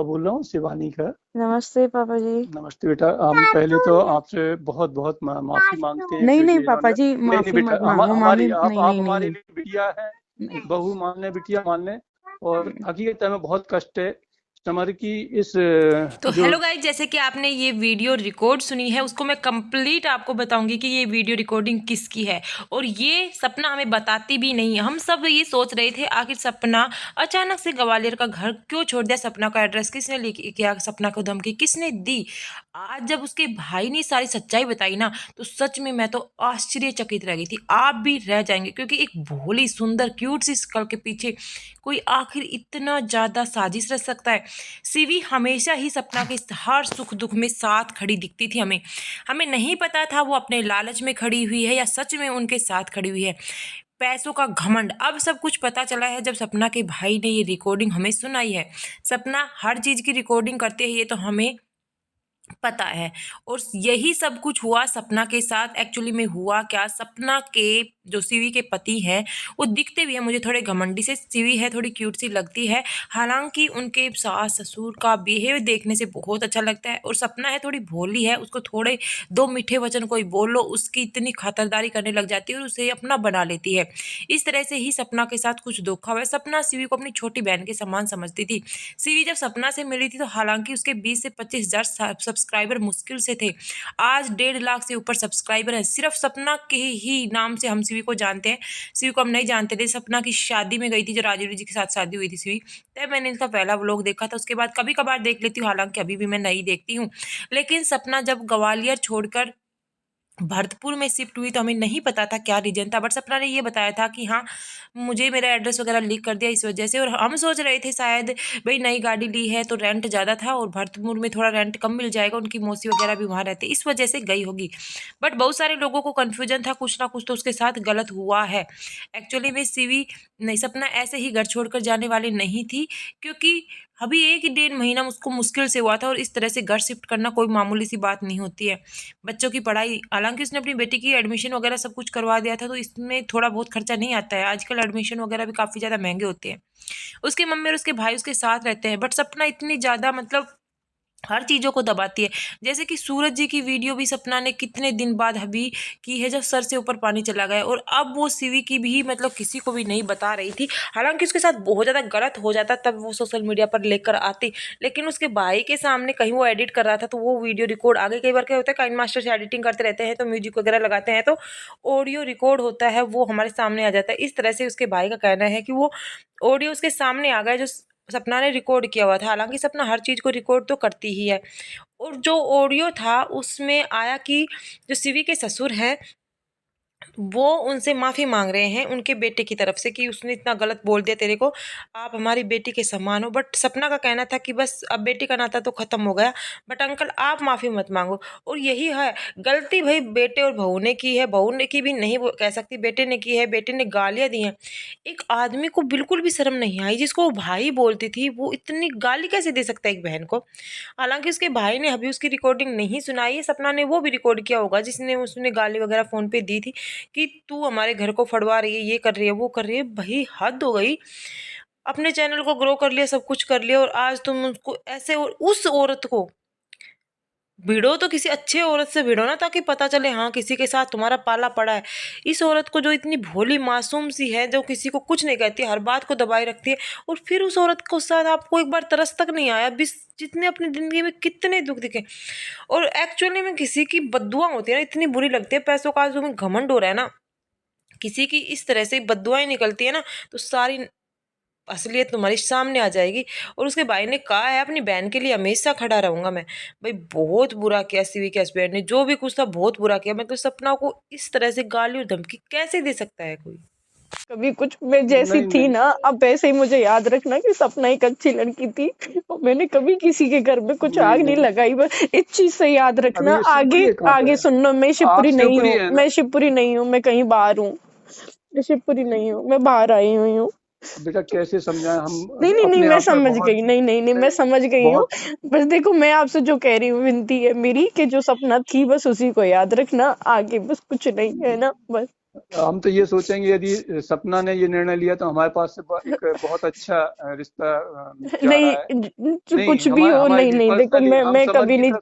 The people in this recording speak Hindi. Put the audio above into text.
बोल रहा हूँ शिवानी का। नमस्ते पापा जी। नमस्ते बेटा। हम पहले तो आपसे बहुत बहुत माफी मांगते हैं नहीं नहीं क्योंकि पापा इन्होंने जी, नहीं नहीं माफी बेटा, मत मांगो मामी, हमारी नहीं आप नहीं नहीं हमारे नहीं लिए बिटिया है। नहीं। बहू मान ले, बिटिया मान ले। और हकीकत में बहुत कष्ट है समर की इस तो जो। हेलो गाइज, जैसे कि आपने ये वीडियो रिकॉर्ड सुनी है, उसको मैं कंप्लीट आपको बताऊंगी कि ये वीडियो रिकॉर्डिंग किसकी है। और ये सपना हमें बताती भी नहीं है। हम सब ये सोच रहे थे आखिर सपना अचानक से ग्वालियर का घर क्यों छोड़ दिया, सपना का एड्रेस किसने लेके किया, सपना को धमकी किसने दी। आज जब उसके भाई ने सारी सच्चाई बताई ना, तो सच में मैं तो आश्चर्यचकित रह गई थी। आप भी रह जाएंगे, क्योंकि एक भोली सुंदर क्यूट सी स्कल के पीछे कोई आखिर इतना ज्यादा साजिश रह सकता है। सीवी हमेशा ही सपना के हर सुख दुख में साथ खड़ी दिखती थी। हमें हमें नहीं पता था वो अपने लालच में खड़ी हुई है या सच में उनके साथ खड़ी हुई है। पैसों का घमंड अब सब कुछ पता चला है जब सपना के भाई ने ये रिकॉर्डिंग हमें सुनाई है। सपना हर चीज की रिकॉर्डिंग करते हैं, ये तो हमें पता है। और यही सब कुछ हुआ सपना के साथ। एक्चुअली में हुआ क्या, सपना के जो सीवी के पति हैं वो दिखते भी हैं मुझे थोड़े घमंडी से। सीवी है थोड़ी क्यूट सी लगती है, हालांकि उनके सास ससुर का बिहेव देखने से बहुत अच्छा लगता है। और सपना है थोड़ी भोली है, उसको थोड़े दो मीठे वचन कोई बोल लो उसकी इतनी खातरदारी करने लग जाती है और उसे अपना बना लेती है। इस तरह से ही सपना के साथ कुछ धोखा हुआ है। सपना सीवी को अपनी छोटी बहन के समान समझती थी। सीवी जब सपना से मिली थी तो हालांकि उसके 20 से 25 हजार सब्सक्राइबर मुश्किल से थे। आज 1.5 लाख से ऊपर सब्सक्राइबर है। सिर्फ सपना के ही नाम से हम सीवी को जानते हैं। सीवी को हम नहीं जानते थे। सपना की शादी में गई थी, जो राजीव जी के साथ शादी हुई थी सीवी, तब मैंने इनका पहला व्लॉग देखा था। उसके बाद कभी कभार देख लेती हूँ, हालांकि अभी भी मैं नहीं देखती हूँ। लेकिन सपना जब ग्वालियर छोड़कर भरतपुर में शिफ्ट हुई तो हमें नहीं पता था क्या रीजन था। बट सपना ने ये बताया था कि हाँ, मुझे मेरा एड्रेस वगैरह लीक कर दिया इस वजह से। और हम सोच रहे थे शायद भाई नई गाड़ी ली है तो रेंट ज़्यादा था और भरतपुर में थोड़ा रेंट कम मिल जाएगा, उनकी मौसी वगैरह भी वहाँ रहती, इस वजह से गई होगी। बट बहुत सारे लोगों को कन्फ्यूजन था, कुछ ना कुछ तो उसके साथ गलत हुआ है। एक्चुअली में सीवी नहीं, सपना ऐसे ही घर छोड़कर जाने वाली नहीं थी, क्योंकि अभी 1 1.5 महीना उसको मुश्किल से हुआ था। और इस तरह से घर शिफ्ट करना कोई मामूली सी बात नहीं होती है। बच्चों की पढ़ाई, हालांकि उसने अपनी बेटी की एडमिशन वगैरह सब कुछ करवा दिया था, तो इसमें थोड़ा बहुत खर्चा नहीं आता है। आजकल एडमिशन वगैरह भी काफ़ी ज़्यादा महंगे होते हैं। उसकी मम्मी और उसके भाई उसके साथ रहते हैं, बट सपना इतनी ज़्यादा मतलब हर चीज़ों को दबाती है। जैसे कि सूरज जी की वीडियो भी सपना ने कितने दिन बाद अभी की है, जब सर से ऊपर पानी चला गया। और अब वो सीवी की भी मतलब किसी को भी नहीं बता रही थी। हालांकि उसके साथ बहुत ज़्यादा गलत हो जाता तब वो सोशल मीडिया पर लेकर आती, लेकिन उसके भाई के सामने कहीं वो एडिट कर रहा था तो वो वीडियो रिकॉर्ड आ गई। कई बार क्या होता है, काइन मास्टर से एडिटिंग करते रहते हैं तो म्यूजिक वगैरह लगाते हैं तो ऑडियो रिकॉर्ड होता है, वो हमारे सामने आ जाता है। इस तरह से उसके भाई का कहना है कि वो ऑडियो उसके सामने आ गया जो सपना ने रिकॉर्ड किया हुआ था। हालांकि सपना हर चीज़ को रिकॉर्ड तो करती ही है। और जो ऑडियो था उसमें आया कि जो सीवी के ससुर हैं वो उनसे माफ़ी मांग रहे हैं उनके बेटे की तरफ से कि उसने इतना गलत बोल दिया तेरे को, आप हमारी बेटी के समान हो। बट सपना का कहना था कि बस अब बेटी का नाता तो ख़त्म हो गया, बट अंकल आप माफ़ी मत मांगो। और यही है गलती, भाई बेटे और बहू ने की है, बहू ने की भी नहीं कह सकती, बेटे ने की है, बेटे ने गालियाँ दी हैं। एक आदमी को बिल्कुल भी शर्म नहीं आई, जिसको वो भाई बोलती थी वो इतनी गाली कैसे दे सकता है एक बहन को। हालांकि उसके भाई ने अभी उसकी रिकॉर्डिंग नहीं सुनाई है, सपना ने वो भी रिकॉर्ड किया होगा जिसने उसने गाली वगैरह फ़ोन पे दी थी कि तू हमारे घर को फड़वा रही है, ये कर रही है, वो कर रही है। भाई हद हो गई। अपने चैनल को ग्रो कर लिया, सब कुछ कर लिया, और आज तुम उसको ऐसे, और उस औरत को भिड़ो तो किसी अच्छे औरत से भिड़ो ना, ताकि पता चले हाँ किसी के साथ तुम्हारा पाला पड़ा है। इस औरत को जो इतनी भोली मासूम सी है, जो किसी को कुछ नहीं कहती, हर बात को दबाए रखती है, और फिर उस औरत को साथ आपको एक बार तरस तक नहीं आया। जितने अपनी जिंदगी में कितने दुख दिखे। और एक्चुअली में किसी की बद्दुआ होती है ना, इतनी बुरी लगती है। पैसों का जो में घमंड हो रहा है ना, किसी की इस तरह से बद्दुआएं निकलती है ना, तो सारी असलियत तुम्हारी सामने आ जाएगी। और उसके भाई ने कहा है अपनी बहन के लिए हमेशा खड़ा रहूंगा मैं। भाई बहुत बुरा किया सीवी के हस्बैंड ने, जो भी कुछ था बहुत बुरा किया। मतलब सपना को इस तरह से गाली और धमकी कैसे दे सकता है कोई। कभी कुछ मैं जैसी नहीं थी नहीं ना, अब वैसे ही मुझे याद रखना कि सपना एक अच्छी लड़की थी और मैंने कभी किसी के घर में कुछ नहीं आग नहीं नहीं। लगाई। बस इस चीज से याद अभी रखना। ये आगे शिवपुरी है कहाँ पे आगे है? सुनना, मैं आप शिवपुरी नहीं शिवपुरी हूँ, है मैं ना? शिवपुरी नहीं हूँ, मैं कहीं बाहर हूँ। मैं शिवपुरी नहीं हूँ, मैं बाहर आई हुई हूँ। बेटा कैसे समझाएं हम नहीं नहीं नहीं, अपने मैं आप में समझ बहुत गई, नहीं नहीं नहीं, मैं समझ गई हूँ। बहुत। बस देखो, मैं आपसे जो कह रही हूँ, विनती है मेरी कि जो सपना थी बस उसी को याद रखना, आगे बस कुछ नहीं है ना, बस। हम तो ये सोचेंगे यदि सपना ने ये निर्णय लिया तो हमारे पास से एक बहुत अच्छा रिश्ता जा रहा है। नहीं नहीं, कुछ भी हमारे हो, हमारे नहीं भी नहीं देखो पर्सनली हम मैं समर कभी की नहीं तरफ